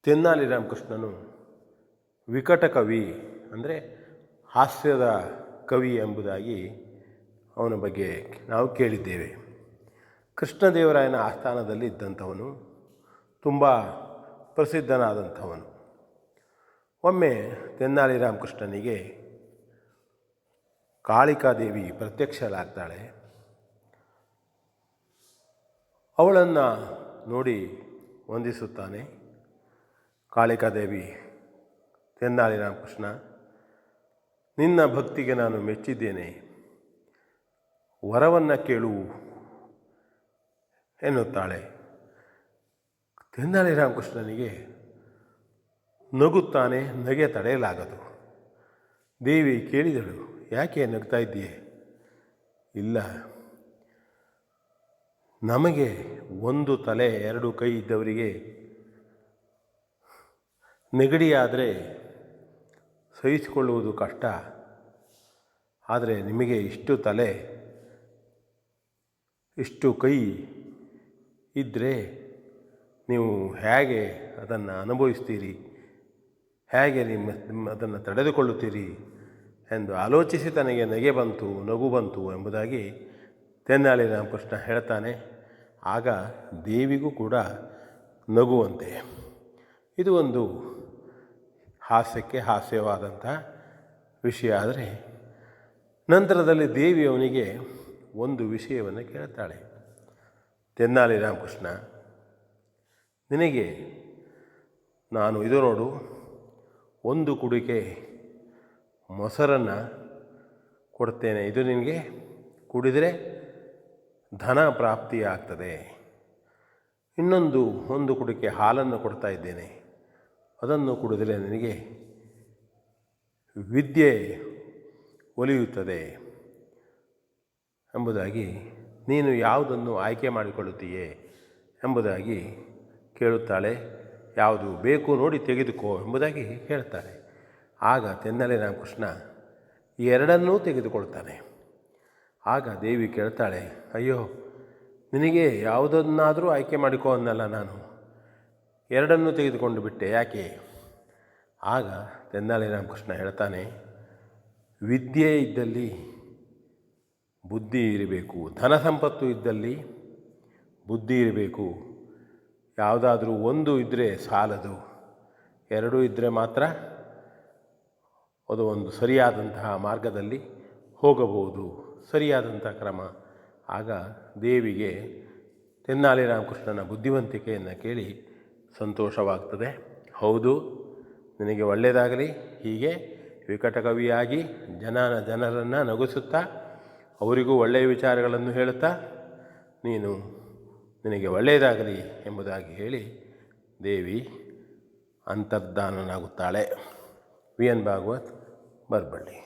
ತೆನ್ನಾಲಿ ರಾಮಕೃಷ್ಣನು ವಿಕಟ ಕವಿ ಅಂದರೆ ಹಾಸ್ಯದ ಕವಿ ಎಂಬುದಾಗಿ ಅವನ ಬಗ್ಗೆ ನಾವು ಕೇಳಿದ್ದೇವೆ. ಕೃಷ್ಣದೇವರಾಯನ ಆಸ್ಥಾನದಲ್ಲಿ ಇದ್ದಂಥವನು, ತುಂಬ ಪ್ರಸಿದ್ಧನಾದಂಥವನು. ಒಮ್ಮೆ ತೆನ್ನಾಲಿ ರಾಮಕೃಷ್ಣನಿಗೆ ಕಾಳಿಕಾದೇವಿ ಪ್ರತ್ಯಕ್ಷಳಾಗ್ತಾಳೆ. ಅವಳನ್ನು ನೋಡಿ ವಂದಿಸುತ್ತಾನೆ. ಕಾಳಿಕಾದೇವಿ, ತೆನ್ನಾಲಿ ರಾಮಕೃಷ್ಣ, ನಿನ್ನ ಭಕ್ತಿಗೆ ನಾನು ಮೆಚ್ಚಿದ್ದೇನೆ, ವರವನ್ನು ಕೇಳು ಎನ್ನುತ್ತಾಳೆ. ತೆನ್ನಾಲಿ ರಾಮಕೃಷ್ಣನಿಗೆ ನಗುತ್ತಾನೆ, ನಗೆ ತಡೆಯಲಾಗದು. ದೇವಿ ಕೇಳಿದಳು, ಯಾಕೆ ನಗ್ತಾ ಇದ್ದೀಯೆ? ಇಲ್ಲ, ನಮಗೆ ಒಂದು ತಲೆ ಎರಡು ಕೈ ಇದ್ದವರಿಗೆ ನೆಗಡಿಯಾದರೆ ಸಹಿಸಿಕೊಳ್ಳುವುದು ಕಷ್ಟ, ಆದರೆ ನಿಮಗೆ ಇಷ್ಟು ತಲೆ ಇಷ್ಟು ಕೈ ಇದ್ದರೆ ನೀವು ಹೇಗೆ ಅದನ್ನು ಅನುಭವಿಸ್ತೀರಿ, ಹೇಗೆ ಅದನ್ನು ತಡೆದುಕೊಳ್ಳುತ್ತೀರಿ ಎಂದು ಆಲೋಚಿಸಿ ತನಗೆ ನಗು ಬಂತು ಎಂಬುದಾಗಿ ತೆನ್ನಾಲಿ ರಾಮಕೃಷ್ಣ ಹೇಳ್ತಾನೆ. ಆಗ ದೇವಿಗೂ ಕೂಡ ನಗುವಂತೆ. ಇದು ಒಂದು ಹಾಸ್ಯವಾದಂಥ ವಿಷಯ. ಆದರೆ ನಂತರದಲ್ಲಿ ದೇವಿ ಅವನಿಗೆ ಒಂದು ವಿಷಯವನ್ನು ಕೇಳ್ತಾಳೆ. ತೆನ್ನಾಲಿ ರಾಮಕೃಷ್ಣ, ನಿನಗೆ ನಾನು ಇದು ನೋಡು, ಒಂದು ಕುಡಿಕೆ ಮೊಸರನ್ನು ಕೊಡ್ತೇನೆ, ಇದು ನಿನಗೆ ಕುಡಿದರೆ ಧನ ಪ್ರಾಪ್ತಿಯಾಗ್ತದೆ. ಒಂದು ಕುಡಿಕೆ ಹಾಲನ್ನು ಕೊಡ್ತಾ ಇದ್ದೇನೆ, ಅದನ್ನು ಕುಡಿದರೆ ನಿನಗೆ ವಿದ್ಯೆ ಒಲಿಯುತ್ತದೆ ಎಂಬುದಾಗಿ, ನೀನು ಯಾವುದನ್ನು ಆಯ್ಕೆ ಮಾಡಿಕೊಳ್ಳುತ್ತೀಯೇ ಎಂಬುದಾಗಿ ಕೇಳುತ್ತಾಳೆ. ಯಾವುದು ಬೇಕು ನೋಡಿ ತೆಗೆದುಕೋ ಎಂಬುದಾಗಿ ಹೇಳ್ತಾಳೆ. ಆಗ ತೆನ್ನಾಲಿ ರಾಮಕೃಷ್ಣ ಎರಡನ್ನೂ ತೆಗೆದುಕೊಳ್ತಾನೆ. ಆಗ ದೇವಿ ಕೇಳ್ತಾಳೆ, ಅಯ್ಯೋ, ನಿನಗೆ ಯಾವುದನ್ನಾದರೂ ಆಯ್ಕೆ ಮಾಡಿಕೋ ಅನ್ನಲ್ಲ, ನಾನು ಎರಡನ್ನೂ ತೆಗೆದುಕೊಂಡು ಬಿಟ್ಟೆ, ಯಾಕೆ? ಆಗ ತೆನ್ನಾಲಿ ರಾಮಕೃಷ್ಣ ಹೇಳ್ತಾನೆ, ವಿದ್ಯೆ ಇದ್ದಲ್ಲಿ ಬುದ್ಧಿ ಇರಬೇಕು, ಧನ ಸಂಪತ್ತು ಇದ್ದಲ್ಲಿ ಬುದ್ಧಿ ಇರಬೇಕು. ಯಾವುದಾದ್ರೂ ಒಂದು ಇದ್ದರೆ ಸಾಲದು, ಎರಡೂ ಇದ್ದರೆ ಮಾತ್ರ ಅದು ಒಂದು ಸರಿಯಾದಂತಹ ಮಾರ್ಗದಲ್ಲಿ ಹೋಗಬಹುದು, ಸರಿಯಾದಂಥ ಕ್ರಮ. ಆಗ ದೇವಿಗೆ ತೆನ್ನಾಲಿ ರಾಮಕೃಷ್ಣನ ಬುದ್ಧಿವಂತಿಕೆಯನ್ನು ಕೇಳಿ ಸಂತೋಷವಾಗ್ತದೆ. ಹೌದು, ನಿನಗೆ ಒಳ್ಳೆಯದಾಗಲಿ, ಹೀಗೆ ವಿಕಟ ಕವಿಯಾಗಿ ಜನರನ್ನು ನಗಿಸುತ್ತಾ ಅವರಿಗೂ ಒಳ್ಳೆಯ ವಿಚಾರಗಳನ್ನು ಹೇಳುತ್ತಾ ನಿನಗೆ ಒಳ್ಳೆಯದಾಗಲಿ ಎಂಬುದಾಗಿ ಹೇಳಿ ದೇವಿ ಅಂತರ್ಧಾನನಾಗುತ್ತಾಳೆ. V N Bhagwat, Baraballi.